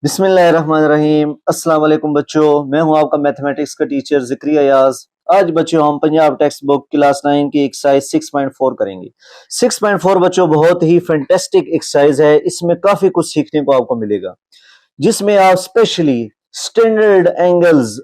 बिस्मिल्लाहिर्रहमानिर्रहीम। अस्सलाम वालेकुम बच्चों, मैं हूं आपका मैथमेटिक्स का टीचर ज़िक्रिया याज। आज बच्चों हम पंजाब टेक्स्ट बुक क्लास 9 की एक्सरसाइज 6.4 करेंगे। 6.4 बच्चों बहुत ही फैंटास्टिक एक्सरसाइज है। इसमें काफी कुछ सीखने को आपको मिलेगा, जिसमें आप स्पेशली स्टैंडर्ड एंगल्स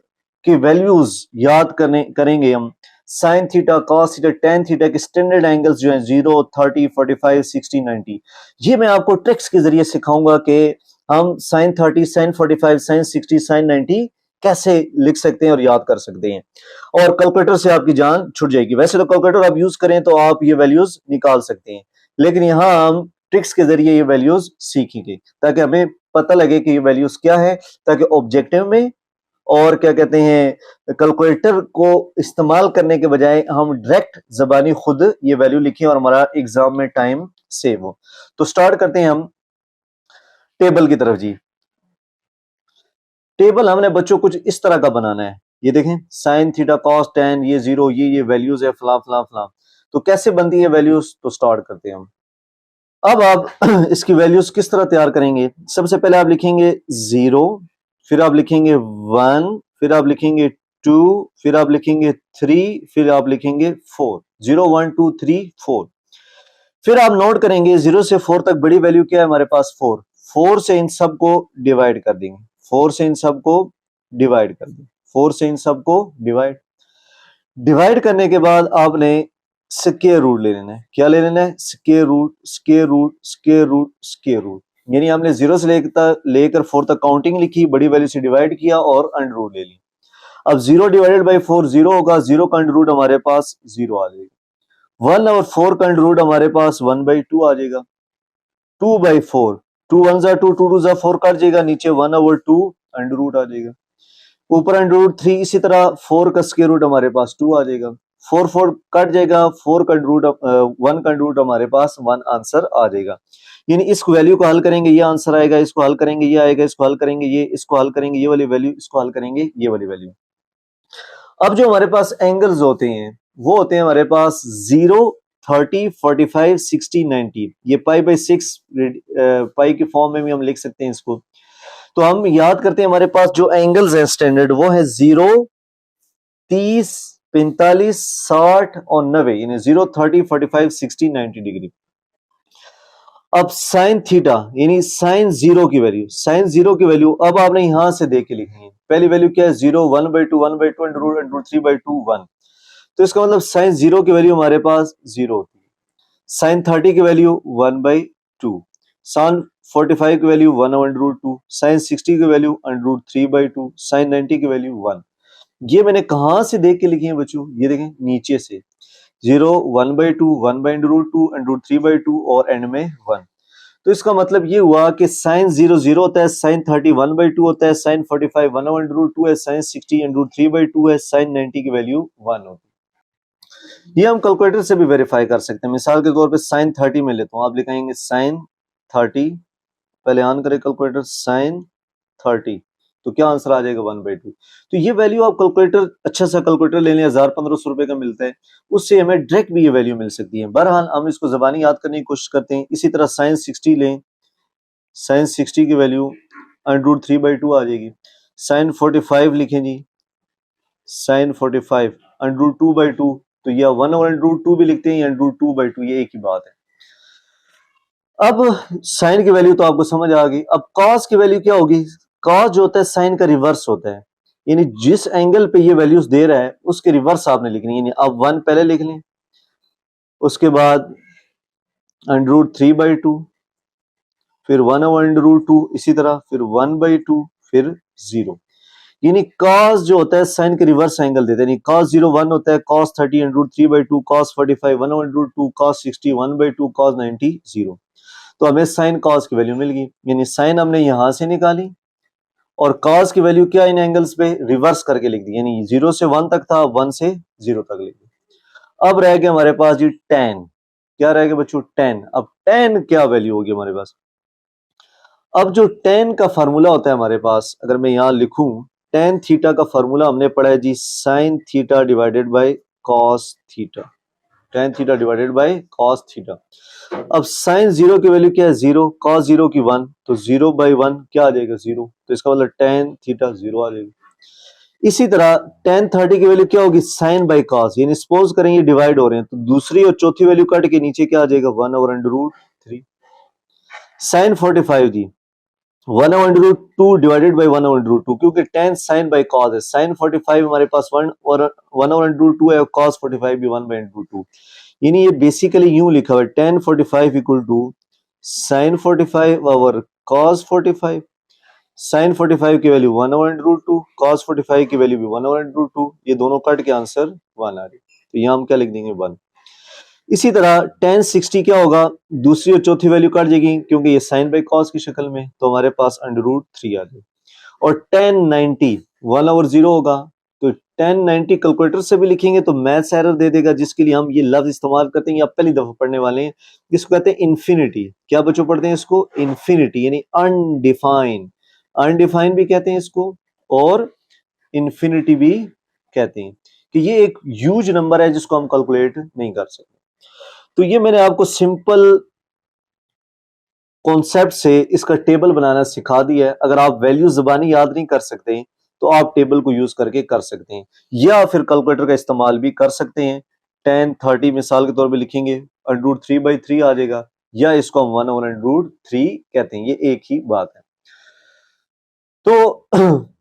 की वैल्यूज याद करने करेंगे हम। Sine theta, cos theta, tan theta के स्टैंडर्ड एंगल्स जो है 0, 30, 45, 60, 90, ये मैं आपको ट्रिक्स के जरिए सिखाऊंगा कि हम साइन 30, साइन 45, साइन 60, साइन 90 कैसे लिख सकते हैं और याद कर सकते हैं, और कैलकुलेटर से आपकी जान छुट जाएगी। वैसे तो कैलकुलेटर आप यूज करें तो आप ये वैल्यूज निकाल सकते हैं, लेकिन यहां हम ट्रिक्स के जरिए ये वैल्यूज सीखेंगे ताकि हमें पता लगे कि ये वैल्यूज क्या है, ताकि ऑब्जेक्टिव में और क्या कहते हैं कैलकुलेटर को इस्तेमाल करने के बजाय हम डायरेक्ट जबानी खुद ये वैल्यू लिखें और हमारा एग्जाम में टाइम सेव हो। तो स्टार्ट करते हैं हम टेबल की तरफ जी। टेबल हमने बच्चों कुछ इस तरह का बनाना है। ये देखें, साइन थीटा, कॉस, टेन, ये जीरो, ये वैल्यूज है, फला फला फला। तो कैसे बनती है वैल्यूज, तो स्टार्ट करते हैं हम। अब आप इसकी वैल्यूज किस तरह तैयार करेंगे? सबसे पहले आप लिखेंगे जीरो, फिर आप लिखेंगे वन, फिर आप लिखेंगे टू, फिर आप लिखेंगे थ्री, फिर आप लिखेंगे four. Zero, one, two, three, four. फिर आप नोट करेंगे जीरो से फोर तक बड़ी वैल्यू क्या है हमारे पास? फोर। फोर से इन सबको डिवाइड कर देंगे, फोर से इन सबको डिवाइड कर देंगे, फोर से इन सबको डिवाइड डिवाइड करने के बाद आपने स्क्वायर रूट ले लेना है। क्या ले लेना है? Square root, square root, square root, square root. यानी हमने जीरो से लेकर फोर तक काउंटिंग लिखी, बड़ी वैल्यू से डिवाइड किया और अंडर रूट ले ली। अब zero divided by four zero होगा, जीरो का अंडर रूट हमारे पास जीरो आ जाएगा। वन और फोर का अंडर रूट हमारे पास वन बाई टू आ जाएगा। Two by four, two one जा टू, टू टू जा फोर कट जाएगा, नीचे one over two under root आ जाएगा, ऊपर अंडर रूट थ्री। इसी तरह फोर का स्क्वायर रूट हमारे पास टू आ जाएगा, फोर फोर कट जाएगा, फोर का अंडर रूट वन का अंडर रूट हमारे पास वन आंसर आ जाएगा। यानी इस वैल्यू को हल करेंगे ये आंसर आएगा, इसको हल करेंगे ये आएगा, इसको हल करेंगे ये, इसको हल करेंगे ये वाली वैल्यू, इसको हल करेंगे ये वाली वैल्यू। अब जो हमारे पास एंगल्स होते हैं वो होते हैं हमारे पास जीरो, 30, 45, 60, 90। ये पाई बाई सिक्स पाई के फॉर्म में भी हम लिख सकते हैं इसको। तो हम याद करते हैं हमारे पास जो एंगल्स हैं स्टैंडर्ड, वो है जीरो, 30, 45, 60 और 90। यानी जीरो, 30, 45, 60, 90 डिग्री। अब साइन थीटा यानी साइन जीरो की वैल्यू, साइन जीरो की वैल्यू अब आपने यहां से देख के लिखनी है। पहली वैल्यू क्या है? Zero, one by two, one by two, under root three by two, one. तो इसका मतलब साइन जीरो की वैल्यू हमारे पास जीरो होती है। साइन 30 की value one by two, sine 45 की value one under root two, sine 60 की value under root three by two, sine 90 की वैल्यू वन। ये मैंने कहां से देख के लिखी है बच्चों? ये देखें नीचे से, zero, one by two, one by under root two, under root three by two और एंड में वन। तो इसका मतलब ये हुआ कि साइन जीरो जीरो होता है, साइन 30 वन बाई टू होता है, sine 45 one under root two है, sine 60 under root three by two है, साइन 90 की वैल्यू वन होती है। ये हम कैलकुलेटर से भी वेरीफाई कर सकते हैं। मिसाल के तौर पे साइन 30 में लेता हूं, आप लिखेंगे साइन 30, पहले ऑन करें कैलकुलेटर, साइन 30, तो क्या आंसर आ जाएगा? One by two. तो ये वैल्यू आप कैलकुलेटर, अच्छा सा कैलकुलेटर ले लें, 1000-1500 रुपए का मिलता है, उससे हमें डायरेक्ट भी ये वैल्यू मिल सकती है। बहरहाल हम इसको जबानी याद करने की कोशिश करते हैं। इसी तरह साइन 60 लें, साइन 60 की value under root three by two आ जाएगी। साइन 45 लिखें जी, sine 45 under root two by two, तो यह वन और अंडर रूट टू भी लिखते हैं, under root two by two, ये एक ही बात है। अब साइन की वैल्यू तो आपको समझ आ गई। अब कॉस की वैल्यू क्या होगी? कॉस जो होता है साइन का रिवर्स होता है, यानी जिस एंगल पे ये वैल्यूज दे रहा है उसके रिवर्स आपने लिखनी है। यानी अब वन पहले लिख लें, उसके बाद under root three by two, फिर one over under root two, इसी तरह फिर वन बाई टू, फिर जीरो। यानी कॉस जो होता है साइन के रिवर्स एंगल देते हैं। यानी कॉस जीरो वन होता है, cos 30 under root three by two, cos 45 one over under root two, cos 60 one by two, cos 90 zero. तो हमें साइन कॉस की वैल्यू मिल गई। यानी साइन हमने यहां से निकाली और कॉस की वैल्यू क्या इन एंगल्स पे रिवर्स करके लिख दी। यानी जीरो से वन तक था, वन से जीरो तक लिख दी। अब रह गया हमारे पास जी टेन। क्या रह गया बच्चों? टेन। अब टेन क्या वैल्यू होगी हमारे पास? अब जो टेन का फार्मूला होता है हमारे पास, अगर मैं यहां लिखूं, टेन थीटा का फार्मूला हमने पढ़ा है जी, sine theta divided by cos theta. tan theta divided by cos theta. अब sin जीरो की वैल्यू क्या है, जीरो, cos जीरो की 1, तो 0/1 क्या आ जाएगा, जीरो, तो इसका मतलब tan थीटा जीरो आ जाएगा। इसी तरह tan 30 की वैल्यू क्या होगी, sin बाई cos, यानी सपोज करें ये डिवाइड हो रहे हैं तो दूसरी और चौथी वैल्यू कट के नीचे क्या आ जाएगा, 1/√3। sin 45 जी 1/√2 डिवाइडेड बाई 1/√2, क्योंकि tan sin बाई cos है, sin 45 हमारे पास 1 और 1/√2 है, cos 45 भी 1/√2, यानी ये बेसिकली यूं लिखा हुआ है tan 45 equal to sin 45 over cos 45। sin 45 की वैल्यू 1/√2, cos 45 की वैल्यू भी 1/√2, ये दोनों कट के आंसर 1 आ रही, तो यहाँ हम क्या लिख देंगे, 1। इसी तरह tan 60 क्या होगा, दूसरी और चौथी वैल्यू कट जाएगी क्योंकि ये sin बाई cos की शक्ल में, तो हमारे पास √3 आ जाए। और tan 90 1/0 होगा, तो tan 90 कैलकुलेटर से भी लिखेंगे तो मैथ्स एरर दे देगा, जिसके लिए हम ये लफ्ज इस्तेमाल करते हैं, या पहली दफा पढ़ने वाले हैं, इसको कहते हैं इन्फिनिटी। क्या बच्चों पढ़ते हैं इसको, इन्फिनिटी, यानी अनडिफाइन, अनडिफाइन भी कहते हैं इसको और इन्फिनिटी भी कहते हैं, कि ये एक ह्यूज नंबर है जिसको हम कैलकुलेट नहीं कर सकते। तो ये मैंने आपको सिंपल कॉन्सेप्ट से इसका टेबल बनाना सिखा दिया है। अगर आप वैल्यू ज़बानी याद नहीं कर सकते तो आप टेबल को यूज करके कर सकते हैं, या फिर कैलकुलेटर का इस्तेमाल भी कर सकते हैं। tan 30 मिसाल के तौर पे लिखेंगे, √3/3 आ जाएगा, या इसको हम 1/√3 कहते हैं, ये एक ही बात है। तो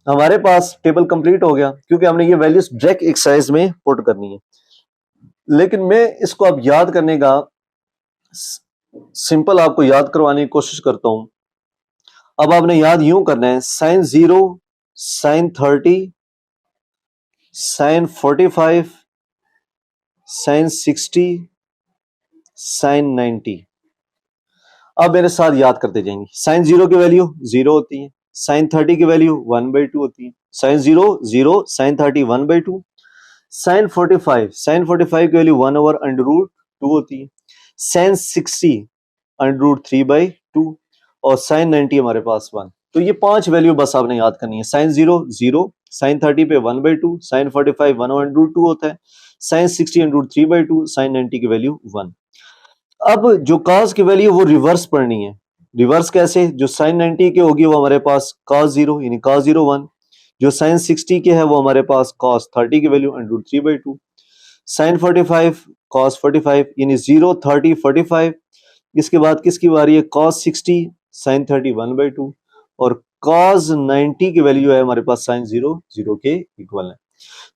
हमारे पास टेबल कंप्लीट हो गया, क्योंकि हमने ये वैल्यूज डायरेक्ट एक्सरसाइज में पुट करनी है। लेकिन मैं इसको अब याद करने का सिंपल आपको याद करवाने की कोशिश करता हूं। अब आपने याद यूं करना है, sin 0, sin 30, sin 45, sin 60, sin 90। अब मेरे साथ याद करते जाएंगे। sin 0 की वैल्यू 0 होती है, sin 30 की वैल्यू 1/2 होती है, sin 0 0, sin 30 1/2, sin 45 की वैल्यू 1/√2 होती है, sin 60 √3/2, और sin 90 हमारे पास 1। तो ये 5 वैल्यू बस आपने याद करनी है। sin 0 0, sin 30 पे 1/2, sin 45 1/2 होता है, sin 60 √3/2, sin 90 की वैल्यू 1। अब जो cos की वैल्यू वो रिवर्स पढ़नी है। रिवर्स कैसे, जो sin 90 के होगी वो हमारे पास cos 0 यानी cos 0 1, जो sin 60 के है वो हमारे पास cos 30 की वैल्यू √3/2, sin 45 cos 45 यानी 0 30 45। इसके बाद किसकी बारी है, cos 60 sin 30 1/2, और cos 90 की वैल्यू है हमारे पास sin 0 0 के इक्वल है।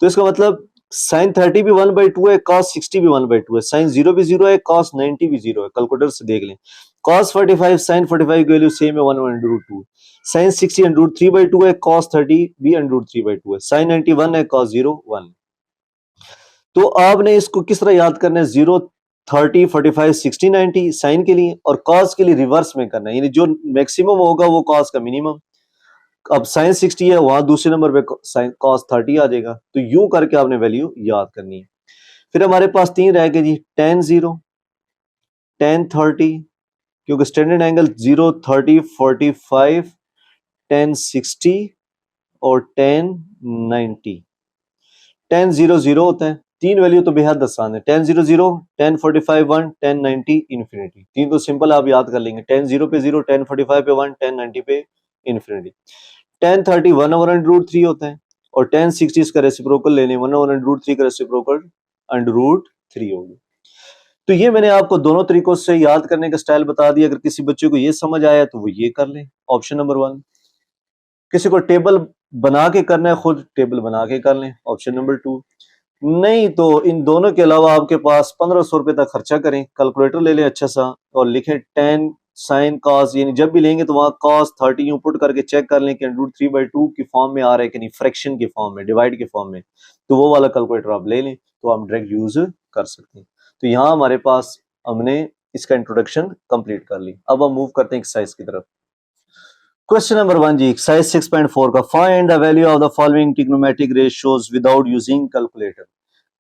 तो इसका मतलब sin 30 भी 1/2 है, cos 60 भी 1/2 है, sin 0 भी 0 है, cos 90 भी 0 है। कैलकुलेटर से देख लें, cos 45 sin 45 की वैल्यू सेम है 1/2, sin 60 √3/2 है, cos 30 भी √3/2 है, sin 90 1 है, cos 0 1। तो आपने इसको किस तरह याद करना है, 0 30 45 60 90 साइन के लिए, और cos के लिए रिवर्स में करना है, यानी जो मैक्सिमम होगा वो cos का मिनिमम। अब sin 60 है, वहां दूसरे नंबर पे cos 30 आ जाएगा। तो यूं करके आपने वैल्यू याद करनी है। फिर हमारे पास 3 रह गए जी, tan 0, tan 30, क्योंकि स्टैंडर्ड एंगल 0 30 45, tan 60 और tan 90। tan 0 0 होता है, तीन वैल्यू तो बेहद आसान है, tan 0 0, tan 45 1, tan 90 इन्फिनिटी। तीन तो सिंपल आप याद कर लेंगे, tan 0 पे 0, tan 45 पे 1, tan 90 पे इन्फिनिटी। tan 30 1/√3 होता है, और tan 60 इसका रेसिप्रोकल लेने 1/√3 का रेसिप्रोकल √3 होगी। तो ये मैंने आपको दोनों तरीकों से याद करने का स्टाइल बता दिया। अगर किसी बच्चे को ये समझ आया तो वो ये कर ले, ऑप्शन नंबर 1। किसी को टेबल बना के करना है, खुद टेबल बना के कर लें, ऑप्शन नंबर 2। नहीं तो इन दोनों के अलावा आपके पास 1500 रुपए तक खर्चा करें, कैलकुलेटर ले लें अच्छा सा, और लिखें tan sin cos, यानी जब भी लेंगे तो वहां cos 30 यूं पुट करके चेक कर लें कि √3/2 की फॉर्म में आ रहा है कि नहीं, फ्रैक्शन की फॉर्म में, डिवाइड की फॉर्म में, तो वो वाला कैलकुलेटर आप ले लें तो आप डायरेक्ट यूज कर सकते हैं। तो यहाँ हमारे पास हमने इसका इंट्रोडक्शन कंप्लीट कर ली। अब हम मूव करते हैं एक्सरसाइज की तरफ। क्वेश्चन नंबर 1 जी, एक्सरसाइज 6.4 का, find the value of the following trigonometric ratios without using calculator.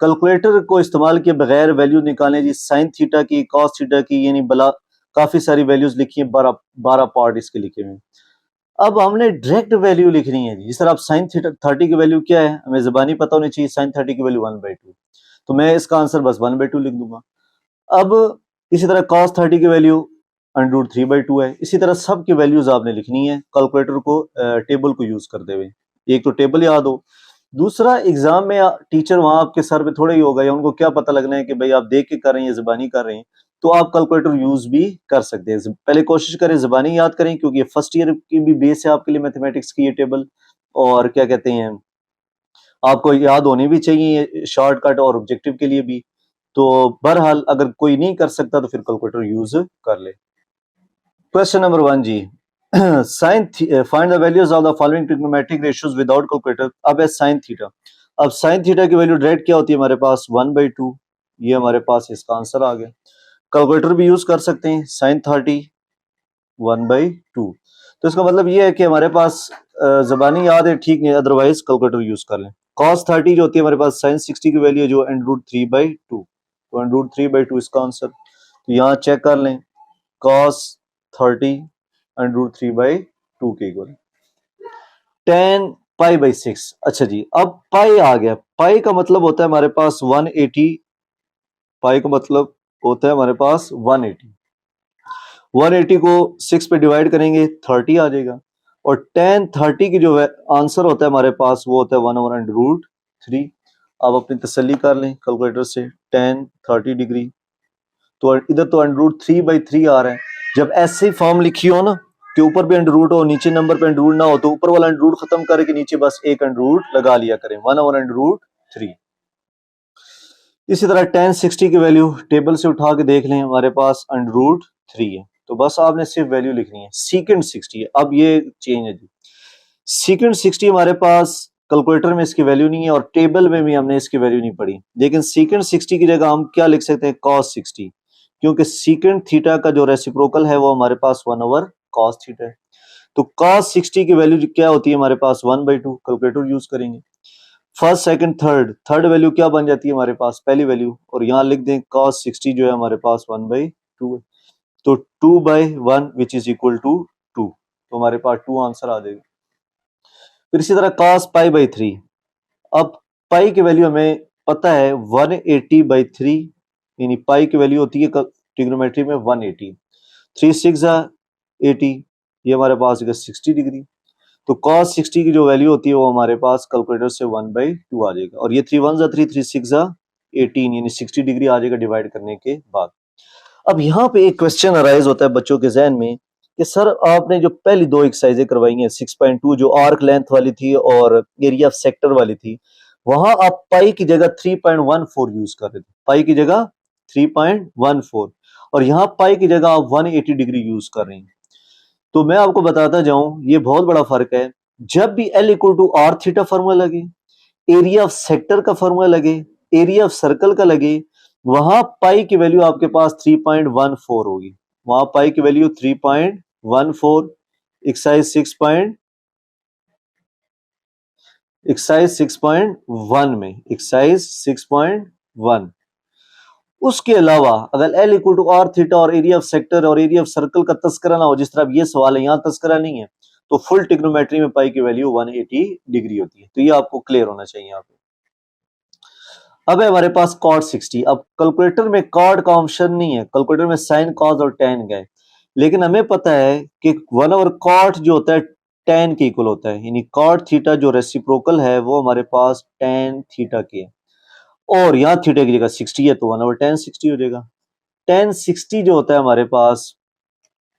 Calculator को इस्तेमाल किए बगैर वैल्यू निकालें जी, साइन थीटा की, कॉस थीटा की, यानी बला काफी सारी वैल्यूज लिखी है, 12 पार्ट इसके लिखे हुए। अब हमने डायरेक्ट वैल्यू लिखनी है जी। जिस तरह आप साइन थीटा 30 की वैल्यू क्या है, हमें ज़बानी पता होनी चाहिए, साइन 30 की वैल्यू 1/2। तो मैं इसका आंसर बस 1/2 लिख दूंगा। अब इसी तरह cos 30 की वैल्यू √3/2 है। इसी तरह सब की वैल्यूज आपने लिखनी है कैलकुलेटर को टेबल को यूज करते हुए। एक तो टेबल याद हो, दूसरा एग्जाम में टीचर वहां आपके सर पे थोड़ा ही होगा, या उनको क्या पता लगना है कि भाई आप देख के कर रहे हैं या जुबानी कर रहे हैं, तो आप कैलकुलेटर यूज भी कर सकते हैं। पहले कोशिश करें जुबानी याद करें, क्योंकि फर्स्ट ईयर की भी बेस है आपके लिए मैथमेटिक्स की ये टेबल, और क्या कहते हैं आपको याद होनी भी चाहिए शॉर्टकट और ऑब्जेक्टिव के लिए भी। तो बहरहाल अगर कोई नहीं कर सकता तो फिर कैलकुलेटर यूज कर ले। क्वेश्चन नंबर 1 जी, sine find the values of the following trigonometric ratios without calculator. अब है साइन थीटा। अब साइन थीटा की वैल्यू डायरेक्ट क्या होती है हमारे पास 1/2, ये हमारे पास इसका आंसर आ गया। कैलकुलेटर भी यूज कर सकते हैं, साइन 30 1/2। तो इसका मतलब ये है कि हमारे पास जबानी याद है ठीक नहीं, अदरवाइज कैलकुलेटर यूज कर लें। cos 30 जो होती है हमारे पास साइन 60 की वैल्यू जो √3/2, तो √3/2 इसका आंसर। तो यहाँ चेक कर लें, cos 30 √3/2 के इक्वल 10 पाई/6। अच्छा जी, अब पाई आ गया। पाई का मतलब होता है हमारे पास 180, पाई का मतलब होता है हमारे पास 180। 180 को 6 पे डिवाइड करेंगे 30 आ जाएगा, और tan 30 की जो आंसर होता है हमारे पास वो होता है 1/√3। अब अपनी तसल्ली कर लें कैलकुलेटर से, tan 30 डिग्री, तो इधर तो √3/3 आ रहा है। जब ऐसे फॉर्म लिखी हो ना कि ऊपर भी अंडर रूट हो नीचे नंबर पे अंडर रूट ना हो, तो ऊपर वाला अंडर रूट खत्म करके नीचे बस एक अंडर रूट लगा लिया करें, 1/√3। इसी तरह tan 60 की वैल्यू टेबल से उठा के देख लें, हमारे पास √3 है, तो बस आपने सिर्फ वैल्यू लिखनी है। सीकेंड 60 है, अब ये चेंज है जी, सीकेंड 60 हमारे पास कैलकुलेटर में इसकी वैल्यू नहीं है और टेबल में भी हमने इसकी वैल्यू नहीं पढ़ी, लेकिन सीकेंड 60 की जगह हम क्या लिख सकते हैं, cos 60, क्योंकि सीकेंड थीटा का जो रेसिप्रोकल है वो हमारे पास 1/cos थीटा है। तो cos 60 की वैल्यू क्या होती है हमारे पास 1/2, कैलकुलेटर यूज करेंगे। First second third, third value क्या बन जाती है हमारे पास, पहली वैल्यू, और यहां लिख दें cos 60 जो है हमारे पास 1/2 है, तो 2/1 विच इज इक्वल टू 2, तो हमारे पास 2 आंसर आ जाएगा। फिर इसी तरह cos π/3। अब पाई की वैल्यू हमें पता है 180/3, यानी पाई की वैल्यू होती है ट्रिग्नोमेट्री में 180, 3 6 80, ये हमारे पास 60 डिग्री। तो cos 60 की जो वैल्यू होती है वो हमारे पास कैलकुलेटर से 1/2 आ जाएगा, और ये 3 1 3 3 6 18, यानी 60 डिग्री आ जाएगा डिवाइड करने के बाद। अब यहाँ पे एक क्वेश्चन अराइज होता है बच्चों के जहन में कि सर आपने जो पहली दो एक्सरसाइजें करवाई हैं 6.2 जो आर्क लेंथ वाली थी और एरिया ऑफ सेक्टर वाली थी, वहां आप पाई की जगह 3.14 यूज कर रहे थे, पाई की जगह 3.14, और यहाँ पाई की जगह आप 180 डिग्री यूज कर रहे हैं। तो मैं आपको बताता जाऊं ये बहुत बड़ा फर्क है। जब भी L equal to R theta formula लगे, एरिया ऑफ सेक्टर का फॉर्मूला लगे, एरिया ऑफ सर्कल का लगे, वहां पाई की वैल्यू आपके पास 3.14 होगी, वहां पाई की वैल्यू 3.14। एक्सरसाइज 6.1 में, एक्सरसाइज 6.1। उसके अलावा अगर L equal to R theta और एरिया ऑफ सेक्टर और एरिया ऑफ सर्कल का तस्करा ना हो, जिस तरह ये सवाल है यहां तस्करा नहीं है, तो फुल ट्रिग्नोमेट्री में पाई की वैल्यू 180 डिग्री होती है। तो ये आपको क्लियर होना चाहिए यहाँ पे। अब है हमारे पास cot 60। अब कैलकुलेटर में cot का ऑप्शन नहीं है, कैलकुलेटर में sin cos और tan का है, लेकिन हमें पता है कि 1/cot जो होता है tan के इक्वल होता है, यानी cot थीटा जो रेसिप्रोकल है वो हमारे पास tan थीटा की है, और यहाँ थीटा की जगह 60 है तो 1/tan 60 हो जाएगा। tan 60 जो होता है हमारे पास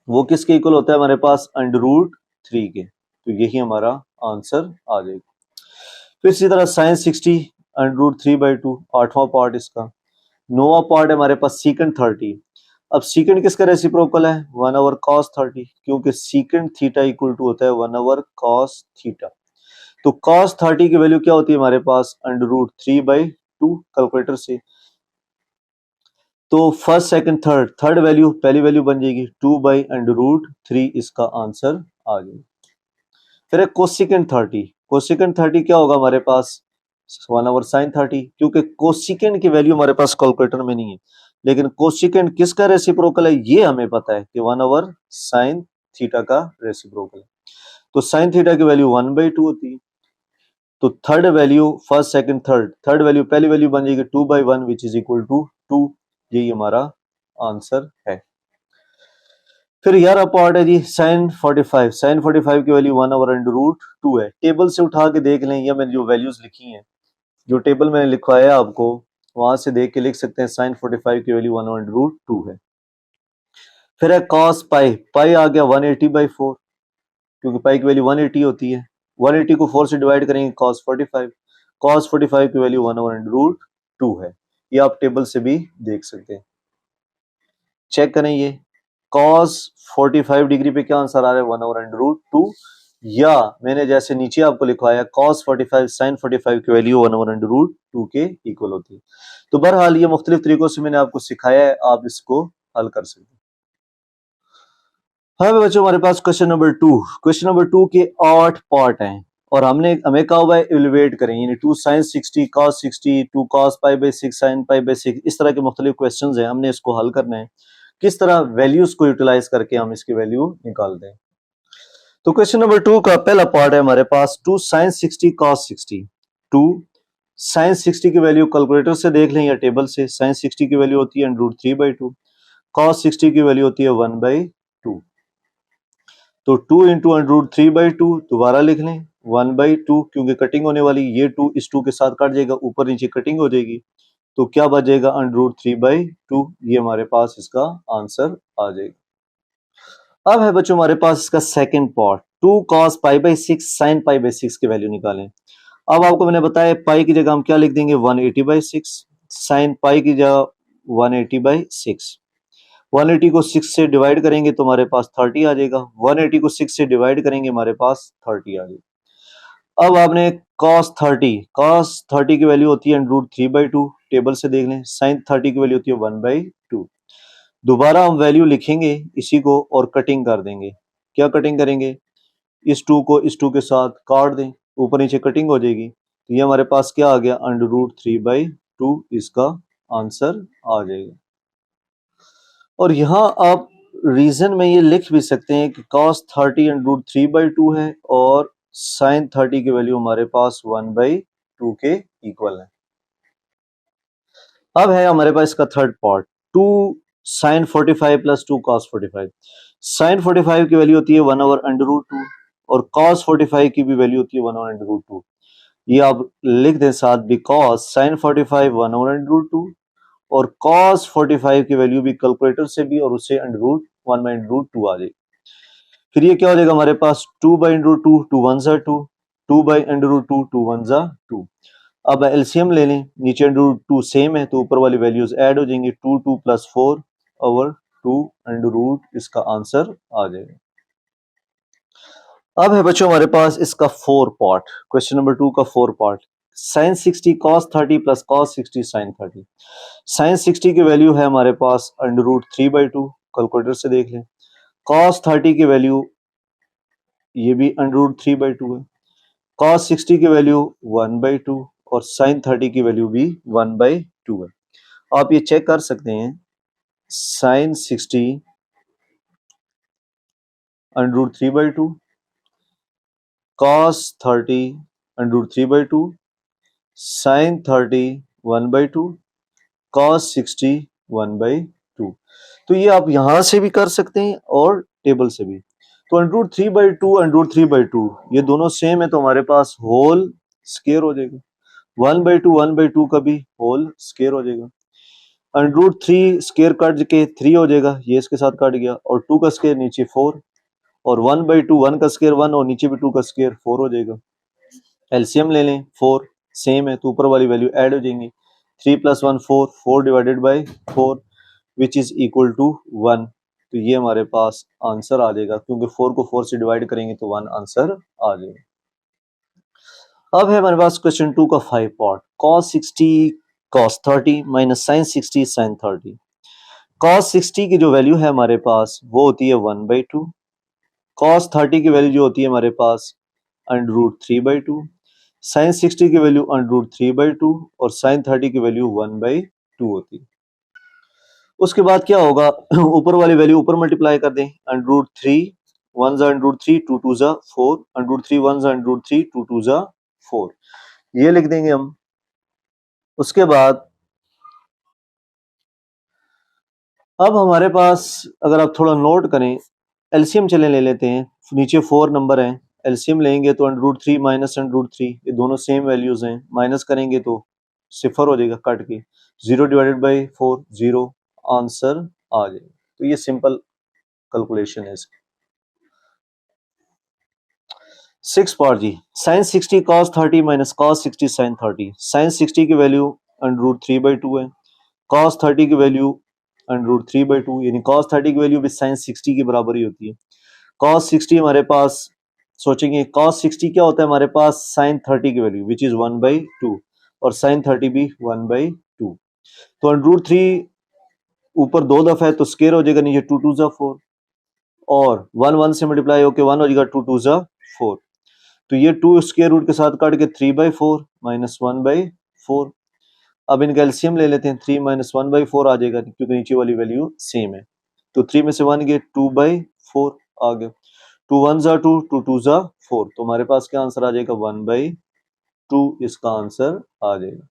वो किसके इक्वल होता है, हमारे पास √3 के, तो यही हमारा आंसर आ जाएगा। फिर इसी तरह sin 60 √3/2, आठवां पार्ट इसका। नौवां पार्ट है हमारे पास सीकेंड 30। अब सीकेंड किसका रेसिप्रोकल है, 1/cos 30, क्योंकि सीकेंड थीटा इक्वल टू होता है 1/cos थीटा। तो cos 30 की वैल्यू क्या होती है हमारे पास, √3/2 कैलकुलेटर से। तो first second third, third value पहली वैल्यू बन जाएगी 2/√3, इसका आंसर आ जाएगा। फिर है कोसिकेंड 30। कोसिकेंड 30 क्या होगा हमारे पास, 1/sin 30, क्योंकि कोसिकेंड की वैल्यू हमारे पास कैलकुलेटर में नहीं है, लेकिन कोसिकेंड किसका रेसिप्रोकल है ये हमें पता है कि 1/sin थीटा का रेसिप्रोकल है। तो sin थीटा की वैल्यू 1/2 होती है। तो third value first second third value पहली वैल्यू बन जाएगी 2/1 विच इज इक्वल टू 2। यही हमारा आंसर है। फिर 11 पार्ट है जी sin 45 की वैल्यू 1/√2 है। टेबल से उठा के देख लें, या मैंने जो वैल्यूज लिखी हैं, जो टेबल मैंने लिखवाया आपको, वहां से देख के लिख सकते हैं sin 45 की वैल्यू 1/√2 है। फिर है cos पाई, पाई आ गया 180/4, क्योंकि पाई की वैल्यू 180 होती है। 180 को 4 से डिवाइड करेंगे cos 45 की वैल्यू 1/√2 है। ये आप टेबल से भी देख सकते हैं। चेक करें, ये cos 45 डिग्री पे क्या आंसर आ रहा है 1/√2, या मैंने जैसे नीचे आपको लिखवाया cos 45 sin 45 की वैल्यू 1/√2 के इक्वल होती है। तो बहरहाल ये मुख्तलिफ तरीकों से मैंने आपको सिखाया है, आप इसको हल कर सकते हैं। हाँ बच्चों, हमारे पास क्वेश्चन नंबर 2 के 8 पार्ट हैं, और हमें कहा हुआ है इवेलुएट करें, यानी 2 sin 60 cos 60 2 cos π/6 sin π/6, इस तरह के मुख्तलिफ क्वेश्चंस हैं, हमने इसको हल करना है। किस तरह वैल्यूज को यूटिलाइज करके हम इसकी वैल्यू निकालते हैं। तो क्वेश्चन नंबर 2 का पहला पार्ट है हमारे पास 2 sin 60 cos 60। 2 sin 60 की वैल्यू कैलकुलेटर से देख लें या टेबल से। sin 60 की वैल्यू होती है √3/2, cos 60 की वैल्यू होती है 1/2। तो 2 इंटू √3/2 दोबारा लिख लें 1/2, क्योंकि कटिंग होने वाली, ये 2 इस 2 के साथ कट जाएगा, ऊपर नीचे कटिंग हो जाएगी, तो क्या बचेगा √3/2। ये हमारे पास इसका आंसर आ जाएगा। अब है बच्चों हमारे पास इसका सेकंड पार्ट 2 cos π/6 sin π/6 की वैल्यू निकालें। अब आपको मैंने बताया पाई की जगह हम क्या लिख देंगे 180/6, sin पाई की जगह 180/6। 180 को 6 से डिवाइड करेंगे तो हमारे पास 30 आ जाएगा। 180 को 6 से डिवाइड करेंगे हमारे पास 30 आ जाएगा। अब आपने cos 30 की वैल्यू होती है √3/2, टेबल से देख लें। sin 30 की वैल्यू होती है 1/2। दोबारा हम वैल्यू लिखेंगे इसी को और कटिंग कर देंगे। क्या कटिंग करेंगे, इस 2 को इस 2 के साथ काट दें, ऊपर नीचे कटिंग हो जाएगी, तो ये हमारे पास क्या आ गया √3/2, इसका आंसर आ जाएगा। और यहाँ आप रीजन में ये लिख भी सकते हैं कि cos 30 √3/2 है और sin 30 की वैल्यू हमारे पास 1/2 के इक्वल है। अब है हमारे पास इसका third part 2 sin 45 plus 2 cos 45। sin 45 की वैल्यू होती है 1/√2 और cos 45 की भी वैल्यू होती है 1/√2। ये आप लिख दें साथ, बिकॉज sin 45 1/√2 और cos 45 की वैल्यू भी कैलकुलेटर से भी और उससे √1/√2 आ जाएगी। फिर ये क्या हो जाएगा हमारे पास 2/√2, 2 1 जा 2, 2/√2, 2 1 जा 2। अब एलसीएम ले लें, नीचे √2 सेम है तो ऊपर वाली वैल्यूज ऐड हो जाएंगी, 2 2 + 4/2 इसका आंसर आ जाएगा। अब है बच्चों हमारे पास इसका 4 पार्ट, क्वेश्चन नंबर 2 का 4 part sin 60 cos 30 plus cos 60 sin 30। sin 60 की वैल्यू है हमारे पास √3/2, कैलकुलेटर से देख लें। cos 30 की वैल्यू ये भी √3/2 है। cos 60 की वैल्यू 1/2 और sin 30 की वैल्यू भी 1/2 है। आप ये चेक कर सकते हैं, sin 60 √3/2, cos 30 √3/2, sin 30 1/2, cos 60 1/2। तो ये आप यहां से भी कर सकते हैं और टेबल से भी। तो √3/2 ये दोनों सेम है तो हमारे पास होल स्क्वायर हो जाएगा। 1/2 का भी होल स्क्वायर हो जाएगा। √3 स्क्वायर कट के 3 हो जाएगा, ये इसके साथ कट गया, और 2 का स्क्वायर नीचे 4, और 1/2 1 का स्क्वायर 1 और नीचे भी 2 का स्क्वायर 4 हो जाएगा। एलसीएम ले लें, 4 सेम है तो ऊपर वाली वैल्यू ऐड हो जाएंगी। 3 + 1 4, 4 divided by 4 which is equal to 1। तो ये हमारे पास आंसर आ जाएगा, क्योंकि 4 को 4 से डिवाइड करेंगे तो 1 आंसर आ जाएगा। अब है हमारे पास क्वेश्चन 2 का 5 part cos 60 cos 30 minus sin 60 sin 30। cos 60 की जो वैल्यू है हमारे पास वो होती है 1/2, cos 30 की वैल्यू जो होती है हमारे पास √3/2, sin 60 की वैल्यू √3/2 और sin 30 की वैल्यू 1/2 होती है। उसके बाद क्या होगा, ऊपर वाली वैल्यू ऊपर मल्टीप्लाई कर दें, √3 1 जा √3 2 2 जा 4, √3 1 जा √3 2 2 जा 4, ये लिख देंगे हम। उसके बाद अब हमारे पास अगर आप थोड़ा नोट करें, एलसीएम चले ले लेते हैं। नीचे 4 नंबर हैं, एलसीएम लेंगे तो √3 माइनस √3, ये दोनों सेम वैल्यूज हैं, माइनस करेंगे तो सिफर हो जाएगा कट के, 0 डिवाइडेड बाई 4 0, आंसर आ जाएगा। तो ये सिंपल कैलकुलेशन है इसकी। 6 पार्ट जी, sine 60 cos 30 minus cos 60 sine 30। Sine 60 की वैल्यू √3/2 है, cos 30 की वैल्यू √3/2, यानी cos 30 की वैल्यू भी साइन 60 के बराबर ही होती है। cos 60 हमारे पास, सोचेंगे cos 60 क्या होता है हमारे पास, साइन 30 की वैल्यू विच इज 1/2, और साइन 30 भी 1/2। तो √3 ऊपर 2 दफा है तो स्केयर हो जाएगा, नीचे 2 2 जा 4, और 1 1 से मल्टीप्लाई होकर 1 हो जाएगा, 2 2 जा 4। तो ये 2 स्क्वायर रूट के साथ काट के 3/4 माइनस 1/4। अब इनका एलसीएम ले लेते हैं, 3 माइनस 1/4 आ जाएगा क्योंकि नीचे वाली वैल्यू सेम है। तो 3 में से 1 गए, 2/4 आ गया, 2 1 जा 2, 2 2 जा 4, तो हमारे पास क्या आंसर आ जाएगा, 1/2 इसका आंसर आ जाएगा।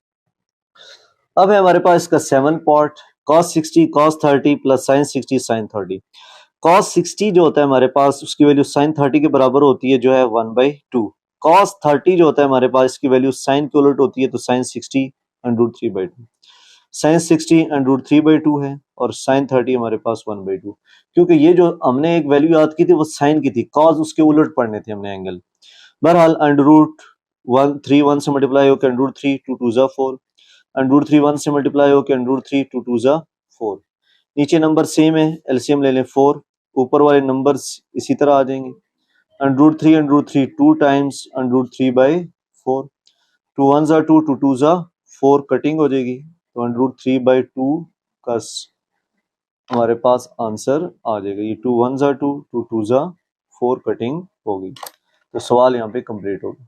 अब है हमारे पास इसका 7 part, cos 60 cos 30 plus sin 60 sin 30। cos 60 जो होता है हमारे पास, उसकी वैल्यू sin 30 के बराबर होती है, जो है 1/2। cos 30 जो होता है हमारे पास, इसकी वैल्यू sin के उलट होती है, तो sin 60 √3/2। sin 60 √3/2 है, और sin 30 हमारे पास 1/2। क्योंकि ये जो हमने एक वैल्यू याद की थी वो sin की थी, cos उसके उलट पढ़ने थे हमने एंगल। बहरहाल √3 1 से मल्टीप्लाई होकर √3 2 2 जा 4, √3 1 से मल्टीप्लाई होकर √3 2 2 जा 4। नीचे नंबर सेम है, एलसीएम ले लें 4, ऊपर वाले नंबर्स इसी तरह आ जाएंगे, √3 2 टाइम्स √3/4, 2 1 जा 2, 2 2 जा 4, कटिंग हो जाएगी, तो √3/2 का हमारे पास आंसर आ जाएगा। ये 2 1 जा 2, 2 2 जा 4, कटिंग होगी। तो सवाल यहाँ पे कंप्लीट होगा।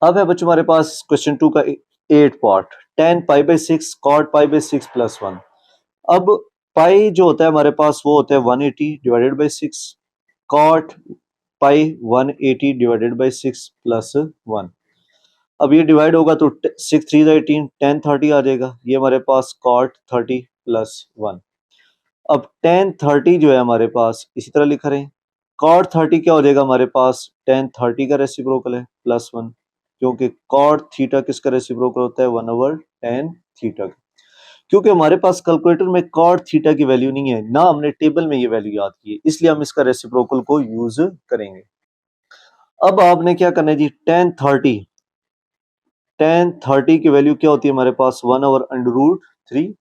अब है बच्चों हमारे पास क्वेश्चन 2 का 8 पार्ट, tan π/6 cot π/6 + 1। अब पाई जो होता है हमारे पास वो होता है 180 divided by 6, cot pi 180 divided by 6 plus 1। अब ये डिवाइड होगा तो 6 3 18, tan 30 आ जाएगा, ये हमारे पास कॉट 30 प्लस 1। अब tan 30 जो है हमारे पास इसी तरह लिख रहे हैं, कॉट 30 क्या हो जाएगा हमारे पास, tan 30 का रेसिप्रोकल है प्लस 1, क्योंकि कॉट थीटा किसका रेसिप्रोकल होता है, 1/tan थीटा। क्योंकि हमारे पास कैलकुलेटर में कॉट थीटा की वैल्यू नहीं है, ना हमने टेबल में ये वैल्यू याद की है, इसलिए हम इसका रेसिप्रोकल को यूज करेंगे। अब आपने क्या करना है जी, tan 30 की वैल्यू क्या होती है हमारे पास, 1/√3,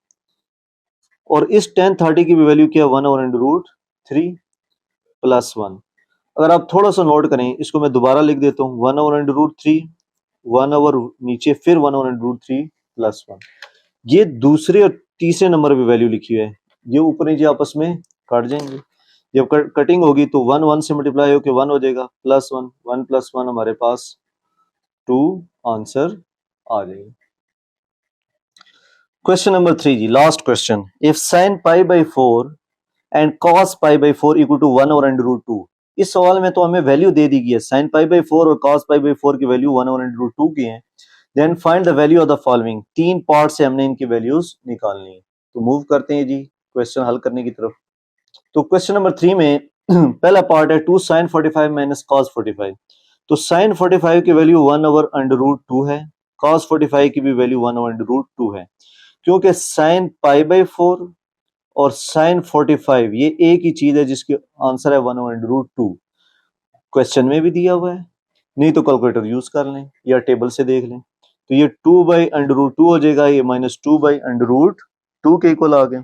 और इस tan 30 की भी वैल्यू क्या है, 1/√3 प्लस 1। अगर आप थोड़ा सा नोट करें, इसको मैं दोबारा लिख देता हूँ, 1/√3, 1 नीचे फिर 1/√3 प्लस 1। ये दूसरे और तीसरे नंबर पे वैल्यू लिखी है, ये ऊपर नीचे आपस में काट जाएंगे। जब कटिंग होगी तो 1 1 से मल्टीप्लाई होकर 1 हो जाएगा, प्लस 1 1 प्लस 1 हमारे पास 2, आंसर आ जाएगा। क्वेश्चन नंबर 3 जी, last question, if sin π/4 and cos π/4 equal to 1/√2। इस सवाल में तो हमें वैल्यू दे दी गई है, sin π/4 और cos π/4 की वैल्यू 1/√2 की है। Then find the value of the following, 3 part से हमने इनकी वैल्यूज निकालनी है। तो मूव करते हैं जी क्वेश्चन हल करने की तरफ। तो क्वेश्चन नंबर 3 में पहला पार्ट है 2 sin 45 माइनस cos 45। तो sin 45 की वैल्यू 1/√2 है, cos 45 की भी वैल्यू 1/√2 है। क्योंकि sin π/4 और sin 45 ये एक ही चीज है, जिसकी आंसर है 1/√2। क्वेश्चन में भी दिया हुआ है, नहीं तो कैलकुलेटर यूज कर लें या टेबल से देख लें। तो ये 2/√2 हो जाएगा, ये -2/√2 के इक्वल आ गया।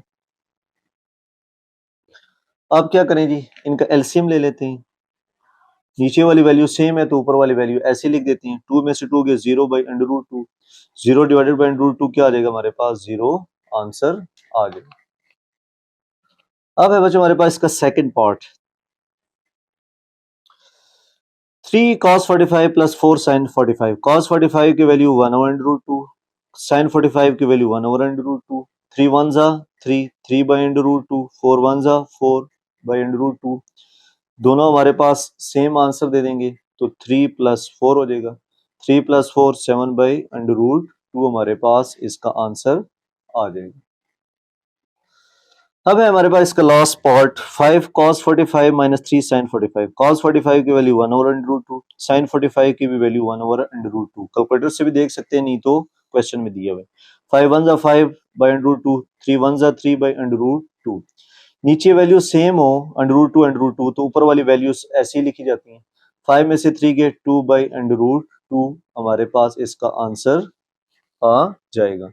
अब क्या करें जी, इनका एलसीएम ले लेते हैं। नीचे वाली वैल्यू सेम है तो ऊपर वाली वैल्यू ऐसे लिख देते हैं, 2 में से 2 गए 0/√2, 0 डिवाइडेड बाई √2 क्या आ जाएगा हमारे पास, 0, आंसर आ जाएगा। अब है बच्चों हमारे पास इसका second part, 3 cos 45 plus 4 sin 45। cos 45 की वैल्यू 1/√2, sin 45 की वैल्यू 1/√2, 3 1 जा 3, 3/√2, 4 1 जा 4/√2, दोनों हमारे पास सेम आंसर दे देंगे, तो 3 + 4 हो जाएगा। 3 + 4 7/√2 हमारे पास इसका आंसर आ जाएगा। अब है हमारे पास इसका last part 5 cos 45 - 3 sin 45। cos 45 की वैल्यू 1/√2, sin 45 की भी वैल्यू 1/√2। कैलकुलेटर से भी देख सकते हैं, नहीं तो क्वेश्चन में दिया हुआ है। 5 1 = 5/√2, 3 1 = 3/√2। नीचे वैल्यू सेम हो √2 तो ऊपर वाली वैल्यूज ऐसे ही लिखी जाती हैं। 5 में से 3 गए 2/√2 हमारे पास इसका आंसर आ जाएगा।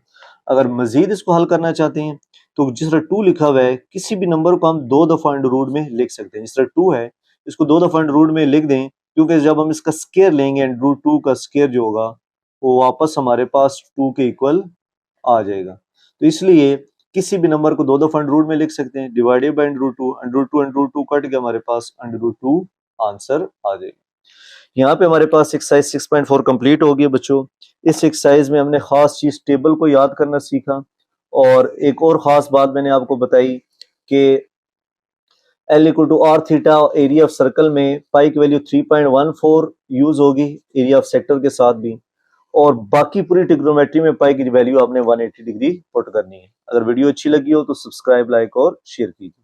अगर मजीद इसको हल करना चाहते हैं तो जिस तरह 2 लिखा हुआ है किसी भी नंबर को हम 2 दफा अंडर रूट में लिख सकते हैं। जिस तरह 2 है इसको 2 दफा अंडर रूट में लिख दें, क्योंकि जब हम इसका स्केयर लेंगे √2 का स्केयर जो होगा वो वापस हमारे पास 2 के इक्वल आ जाएगा। तो इसलिए किसी भी नंबर को 2 दफा अंडर रूट में लिख सकते हैं, डिवाइडेड बाय √2 कट के हमारे पास √2 आंसर आ जाएगा। यहाँ पे हमारे पास एक्सरसाइज 6.4 कंप्लीट हो गई है बच्चों। इस एक्सरसाइज में हमने खास चीज टेबल को याद करना सीखा, और एक और खास बात मैंने आपको बताई कि L = r theta area of circle में पाई की वैल्यू 3.14 यूज होगी एरिया ऑफ सेक्टर के साथ भी, और बाकी पूरी ट्रिग्नोमेट्री में पाई की वैल्यू आपने 180 डिग्री पुट करनी है। अगर वीडियो अच्छी लगी हो तो सब्सक्राइब, लाइक और शेयर कीजिए।